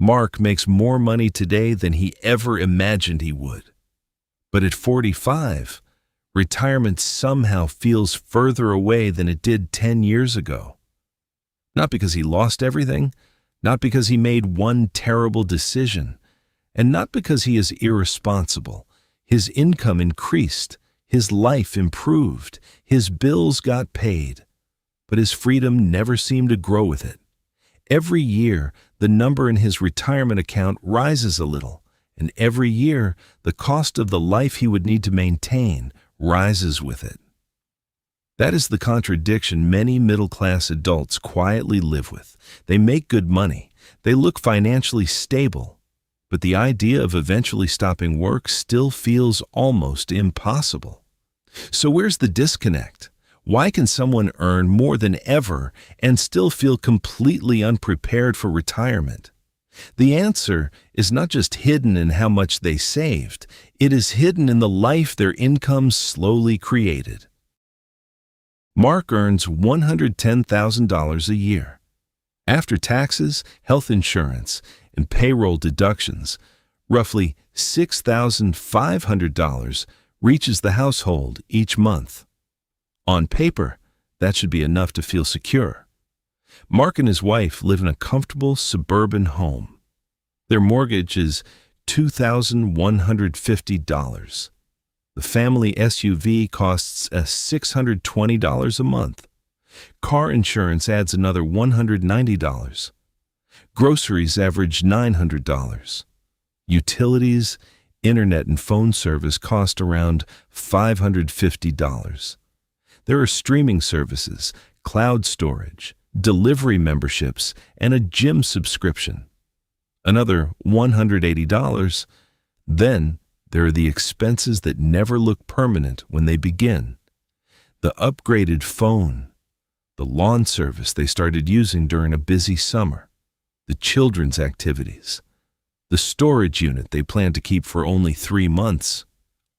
Mark makes more money today than he ever imagined he would. But at 45, retirement somehow feels further away than it did 10 years ago. Not because he lost everything, not because he made one terrible decision, and not because he is irresponsible. His income increased, his life improved, his bills got paid, but his freedom never seemed to grow with it. Every year, the number in his retirement account rises a little, and every year, the cost of the life he would need to maintain rises with it. That is the contradiction many middle-class adults quietly live with. They make good money, they look financially stable, but the idea of eventually stopping work still feels almost impossible. So where's the disconnect? Why can someone earn more than ever and still feel completely unprepared for retirement? The answer is not just hidden in how much they saved, it is hidden in the life their income slowly created. Mark earns $110,000 a year. After taxes, health insurance, and payroll deductions, roughly $6,500 reaches the household each month. On paper, that should be enough to feel secure. Mark and his wife live in a comfortable suburban home. Their mortgage is $2,150. The family SUV costs us $620 a month. Car insurance adds another $190. Groceries average $900. Utilities, internet, and phone service cost around $550. There are streaming services, cloud storage, delivery memberships, and a gym subscription. Another $180. Then there are the expenses that never look permanent when they begin. The upgraded phone, the lawn service they started using during a busy summer, the children's activities, the storage unit they plan to keep for only 3 months,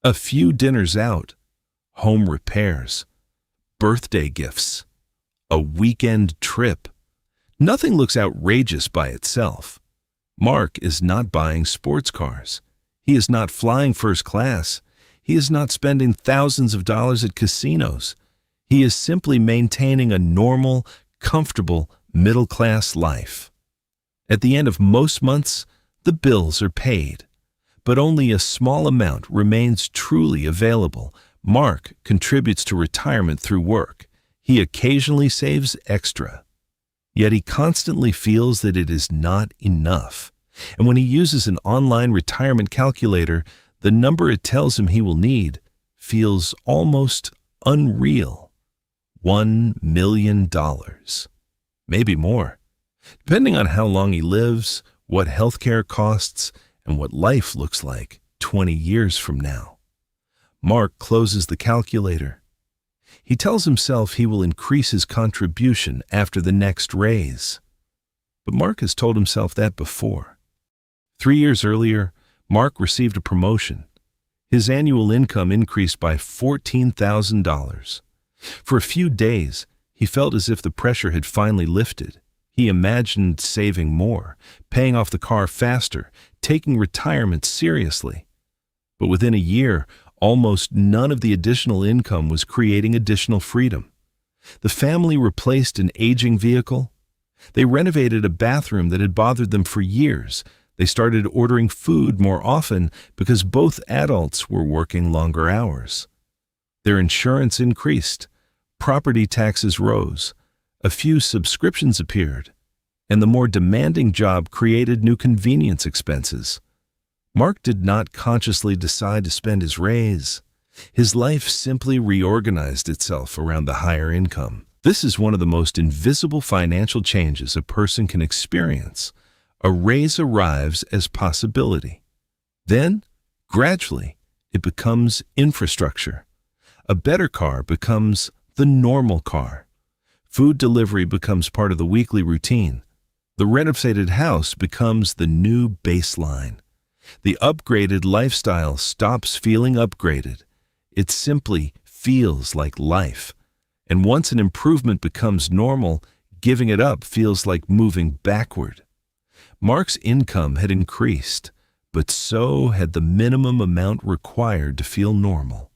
a few dinners out, home repairs, birthday gifts, a weekend trip. Nothing looks outrageous by itself. Mark is not buying sports cars. He is not flying first class. He is not spending thousands of dollars at casinos. He is simply maintaining a normal, comfortable, middle-class life. At the end of most months, the bills are paid, but only a small amount remains truly available. Mark contributes to retirement through work. He occasionally saves extra. Yet he constantly feels that it is not enough. And when he uses an online retirement calculator, the number it tells him he will need feels almost unreal. $1 million. Maybe more. Depending on how long he lives, what healthcare costs, and what life looks like 20 years from now. Mark closes the calculator. He tells himself he will increase his contribution after the next raise. But Mark has told himself that before. 3 years earlier, Mark received a promotion. His annual income increased by $14,000. For a few days, he felt as if the pressure had finally lifted. He imagined saving more, paying off the car faster, taking retirement seriously. But within a year, almost none of the additional income was creating additional freedom. The family replaced an aging vehicle. They renovated a bathroom that had bothered them for years. They started ordering food more often because both adults were working longer hours. Their insurance increased. Property taxes rose. A few subscriptions appeared. And the more demanding job created new convenience expenses. Mark did not consciously decide to spend his raise. His life simply reorganized itself around the higher income. This is one of the most invisible financial changes a person can experience. A raise arrives as possibility. Then, gradually, it becomes infrastructure. A better car becomes the normal car. Food delivery becomes part of the weekly routine. The renovated house becomes the new baseline. The upgraded lifestyle stops feeling upgraded. It simply feels like life. And once an improvement becomes normal, giving it up feels like moving backward. Mark's income had increased, but so had the minimum amount required to feel normal.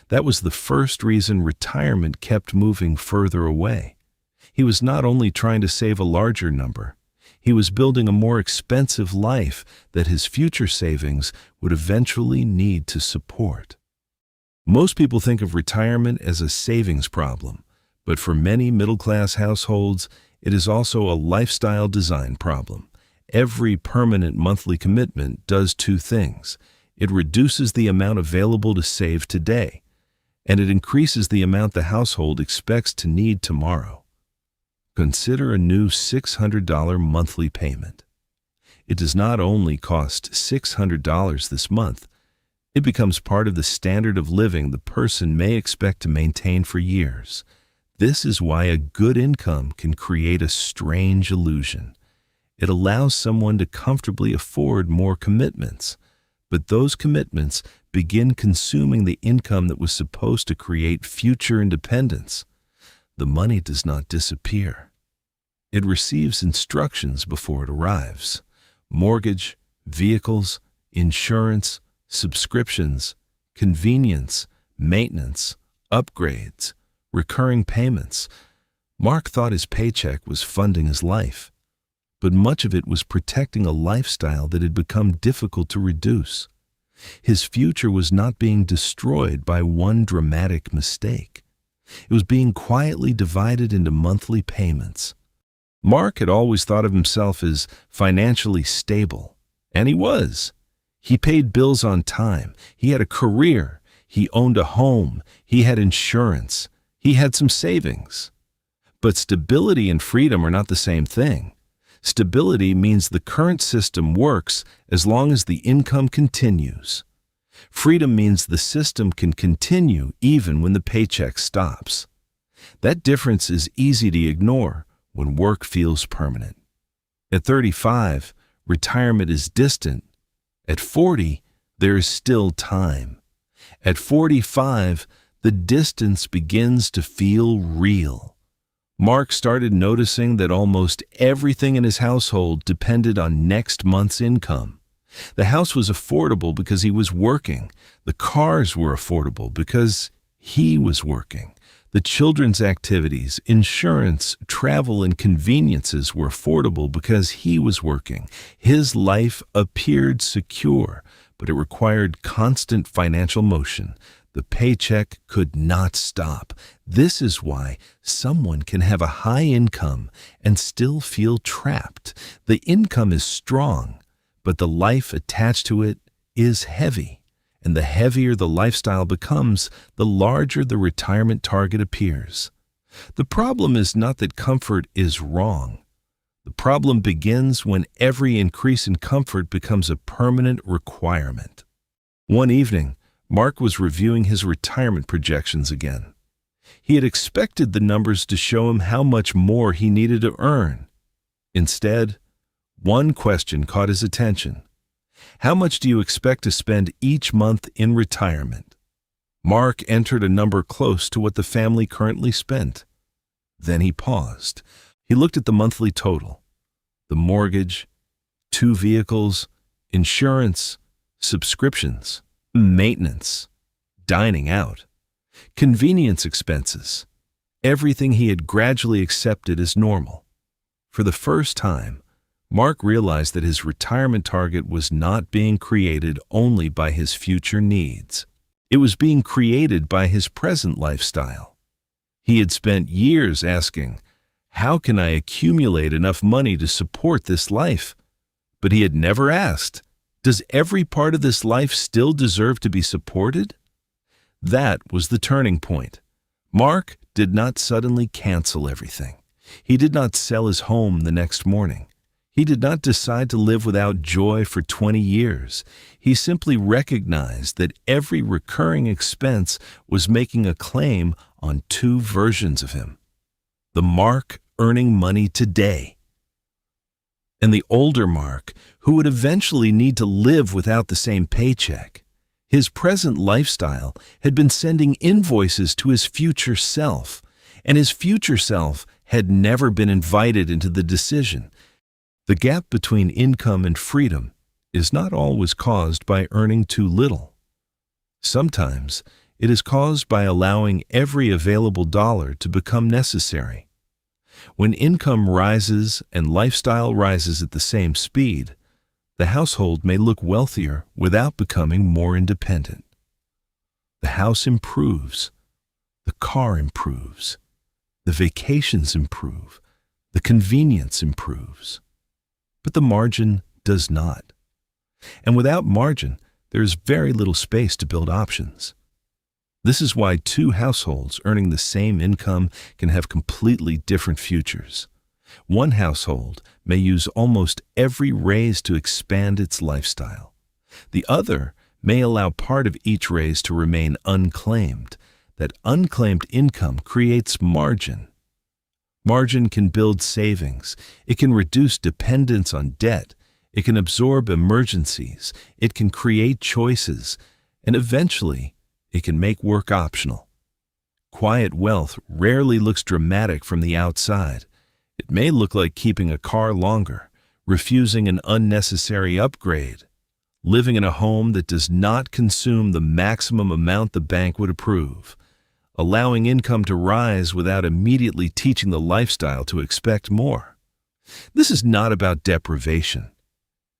That was the first reason retirement kept moving further away. He was not only trying to save a larger number, he was building a more expensive life that his future savings would eventually need to support. Most people think of retirement as a savings problem, but for many middle-class households, it is also a lifestyle design problem. Every permanent monthly commitment does two things. It reduces the amount available to save today, and it increases the amount the household expects to need tomorrow. Consider a new $600 monthly payment. It does not only cost $600 this month, it becomes part of the standard of living the person may expect to maintain for years. This is why a good income can create a strange illusion. It allows someone to comfortably afford more commitments, but those commitments begin consuming the income that was supposed to create future independence. The money does not disappear. It receives instructions before it arrives. Mortgage, vehicles, insurance, subscriptions, convenience, maintenance, upgrades, recurring payments. Mark thought his paycheck was funding his life, but much of it was protecting a lifestyle that had become difficult to reduce. His future was not being destroyed by one dramatic mistake. It was being quietly divided into monthly payments. Mark had always thought of himself as financially stable, and he was. He paid bills on time, he had a career, he owned a home, he had insurance, he had some savings. But stability and freedom are not the same thing. Stability means the current system works as long as the income continues. Freedom means the system can continue even when the paycheck stops. That difference is easy to ignore when work feels permanent. At 35, retirement is distant. At 40, there is still time. At 45, the distance begins to feel real. Mark started noticing that almost everything in his household depended on next month's income. The house was affordable because he was working. The cars were affordable because he was working. The children's activities, insurance, travel, and conveniences were affordable because he was working. His life appeared secure, but it required constant financial motion. The paycheck could not stop. This is why someone can have a high income and still feel trapped. The income is strong, but the life attached to it is heavy. And the heavier the lifestyle becomes, the larger the retirement target appears. The problem is not that comfort is wrong. The problem begins when every increase in comfort becomes a permanent requirement. One evening, Mark was reviewing his retirement projections again. He had expected the numbers to show him how much more he needed to earn. Instead, one question caught his attention. How much do you expect to spend each month in retirement? Mark entered a number close to what the family currently spent. Then he paused. He looked at the monthly total. The mortgage, 2 vehicles, insurance, subscriptions, maintenance, dining out, convenience expenses, everything he had gradually accepted as normal. For the first time, Mark realized that his retirement target was not being created only by his future needs. It was being created by his present lifestyle. He had spent years asking, "How can I accumulate enough money to support this life?" But he had never asked, "Does every part of this life still deserve to be supported?" That was the turning point. Mark did not suddenly cancel everything. He did not sell his home the next morning. He did not decide to live without joy for 20 years. He simply recognized that every recurring expense was making a claim on 2 versions of him. The Mark earning money today, and the older Mark who would eventually need to live without the same paycheck. His present lifestyle had been sending invoices to his future self, and his future self had never been invited into the decision. The gap between income and freedom is not always caused by earning too little. Sometimes it is caused by allowing every available dollar to become necessary. When income rises and lifestyle rises at the same speed, the household may look wealthier without becoming more independent. The house improves, the car improves, the vacations improve, the convenience improves. But the margin does not. And without margin, there is very little space to build options. This is why two households earning the same income can have completely different futures. One household may use almost every raise to expand its lifestyle. The other may allow part of each raise to remain unclaimed. That unclaimed income creates margin. Margin can build savings. It can reduce dependence on debt. It can absorb emergencies. It can create choices. And eventually, it can make work optional. Quiet wealth rarely looks dramatic from the outside. It may look like keeping a car longer, refusing an unnecessary upgrade, living in a home that does not consume the maximum amount the bank would approve, allowing income to rise without immediately teaching the lifestyle to expect more. This is not about deprivation.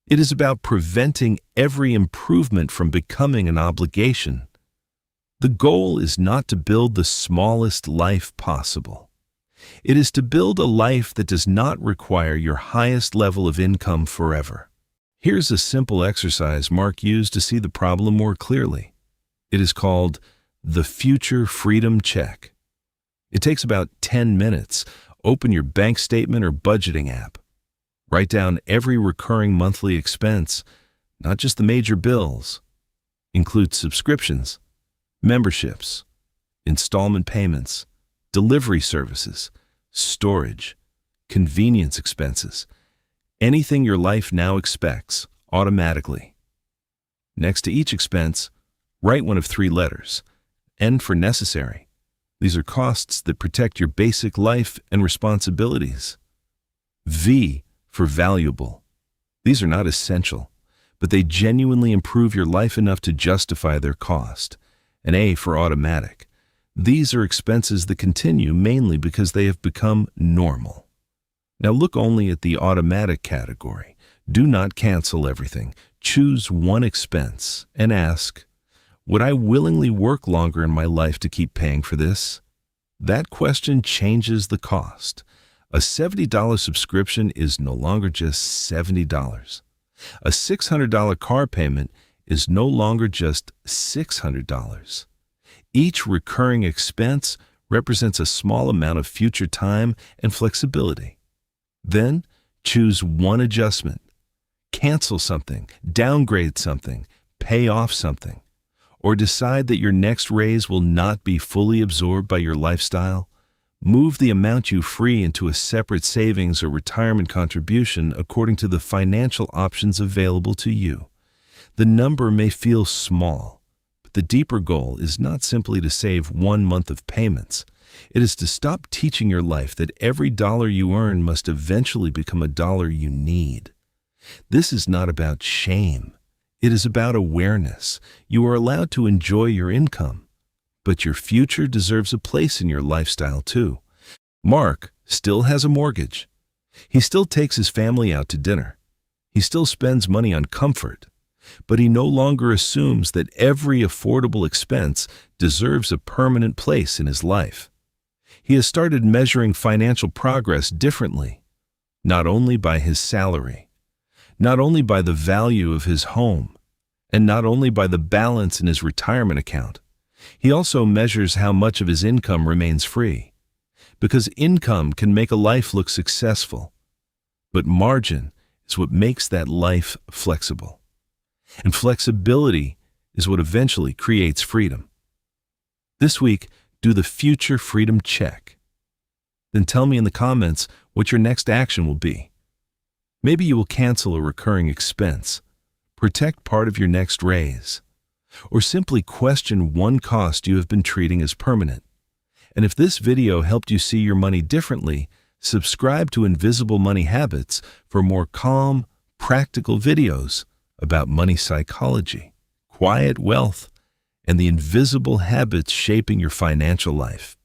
It is about preventing every improvement from becoming an obligation. The goal is not to build the smallest life possible. It is to build a life that does not require your highest level of income forever. Here's a simple exercise Mark used to see the problem more clearly. It is called the Future Freedom Check. It takes about 10 minutes. Open your bank statement or budgeting app. Write down every recurring monthly expense, not just the major bills. Include subscriptions, memberships, installment payments, delivery services, storage, convenience expenses, anything your life now expects automatically. Next to each expense, write one of 3 letters. N for necessary. These are costs that protect your basic life and responsibilities. V for valuable. These are not essential, but they genuinely improve your life enough to justify their cost. And A for automatic. These are expenses that continue mainly because they have become normal. Now look only at the automatic category. Do not cancel everything. Choose one expense and ask, would I willingly work longer in my life to keep paying for this? That question changes the cost. A $70 subscription is no longer just $70. A $600 car payment is no longer just $600. Each recurring expense represents a small amount of future time and flexibility. Then choose one adjustment. Cancel something, downgrade something, pay off something, or decide that your next raise will not be fully absorbed by your lifestyle. Move the amount you free into a separate savings or retirement contribution according to the financial options available to you. The number may feel small, but the deeper goal is not simply to save 1 month of payments. It is to stop teaching your life that every dollar you earn must eventually become a dollar you need. This is not about shame. It is about awareness. You are allowed to enjoy your income, but your future deserves a place in your lifestyle too. Mark still has a mortgage. He still takes his family out to dinner. He still spends money on comfort, but he no longer assumes that every affordable expense deserves a permanent place in his life. He has started measuring financial progress differently, not only by his salary, not only by the value of his home, and not only by the balance in his retirement account. He also measures how much of his income remains free, because income can make a life look successful, but margin is what makes that life flexible. And flexibility is what eventually creates freedom. This week, do the Future Freedom Check. Then tell me in the comments what your next action will be. Maybe you will cancel a recurring expense, protect part of your next raise, or simply question one cost you have been treating as permanent. And if this video helped you see your money differently, Subscribe to Invisible Money Habits for more calm, practical videos about money psychology, quiet wealth, and the invisible habits shaping your financial life.